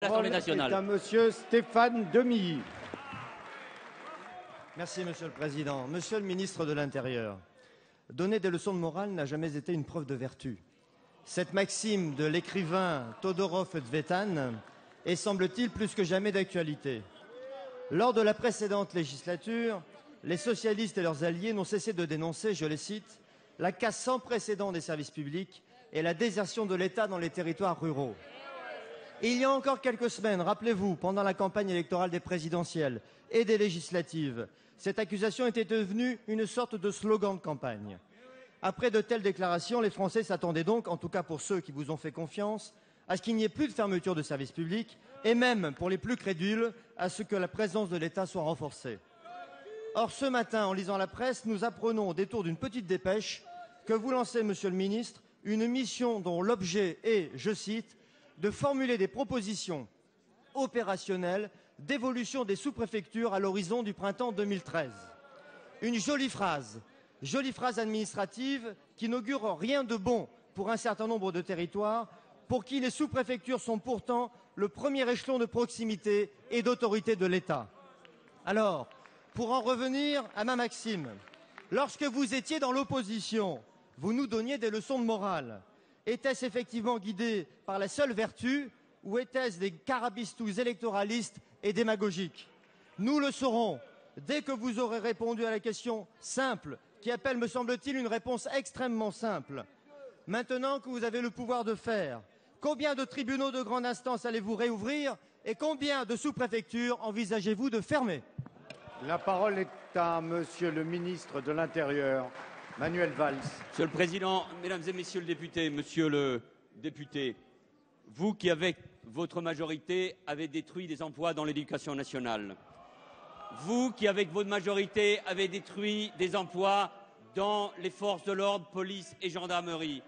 L'Assemblée nationale. Est à Monsieur Stéphane Demilly. Merci, Monsieur le Président. Monsieur le ministre de l'Intérieur, donner des leçons de morale n'a jamais été une preuve de vertu. Cette maxime de l'écrivain Todorov Tzvetan est, semble-t-il, plus que jamais d'actualité. Lors de la précédente législature, les socialistes et leurs alliés n'ont cessé de dénoncer, je les cite, la casse sans précédent des services publics et la désertion de l'État dans les territoires ruraux. Il y a encore quelques semaines, rappelez-vous, pendant la campagne électorale des présidentielles et des législatives, cette accusation était devenue une sorte de slogan de campagne. Après de telles déclarations, les Français s'attendaient donc, en tout cas pour ceux qui vous ont fait confiance, à ce qu'il n'y ait plus de fermeture de services publics et même, pour les plus crédules, à ce que la présence de l'État soit renforcée. Or, ce matin, en lisant la presse, nous apprenons au détour d'une petite dépêche que vous lancez, Monsieur le Ministre, une mission dont l'objet est, je cite, de formuler des propositions opérationnelles d'évolution des sous-préfectures à l'horizon du printemps 2013. Une jolie phrase administrative qui n'augure rien de bon pour un certain nombre de territoires pour qui les sous-préfectures sont pourtant le premier échelon de proximité et d'autorité de l'État. Alors, pour en revenir à ma maxime, lorsque vous étiez dans l'opposition, vous nous donniez des leçons de morale. Était-ce effectivement guidé par la seule vertu ou était-ce des carabistous électoralistes et démagogiques? Nous le saurons dès que vous aurez répondu à la question simple qui appelle, me semble-t-il, une réponse extrêmement simple. Maintenant que vous avez le pouvoir de faire, combien de tribunaux de grande instance allez-vous réouvrir et combien de sous-préfectures envisagez-vous de fermer? La parole est à Monsieur le ministre de l'Intérieur, Manuel Valls. Monsieur le Président, Mesdames et Messieurs les députés, Monsieur le député, vous qui, avec votre majorité, avez détruit des emplois dans l'éducation nationale, vous qui, avec votre majorité, avez détruit des emplois dans les forces de l'ordre, police et gendarmerie,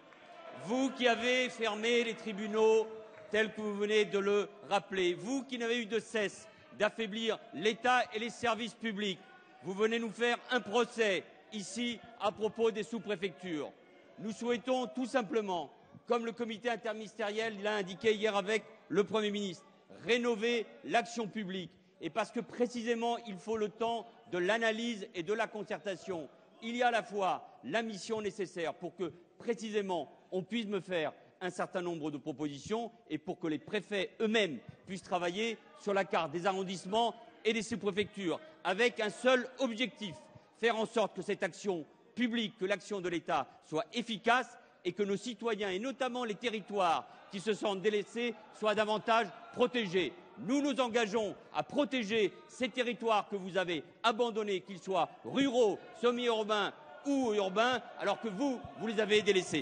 vous qui avez fermé les tribunaux tels que vous venez de le rappeler, vous qui n'avez eu de cesse d'affaiblir l'État et les services publics, vous venez nous faire un procès ici à propos des sous-préfectures. Nous souhaitons tout simplement, comme le comité interministériel l'a indiqué hier avec le Premier ministre, rénover l'action publique. Et parce que précisément il faut le temps de l'analyse et de la concertation, il y a à la fois la mission nécessaire pour que précisément on puisse me faire un certain nombre de propositions et pour que les préfets eux-mêmes puissent travailler sur la carte des arrondissements et des sous-préfectures avec un seul objectif, faire en sorte que cette action publique, que l'action de l'État soit efficace et que nos citoyens, et notamment les territoires qui se sentent délaissés, soient davantage protégés. Nous nous engageons à protéger ces territoires que vous avez abandonnés, qu'ils soient ruraux, semi-urbains ou urbains, alors que vous les avez délaissés.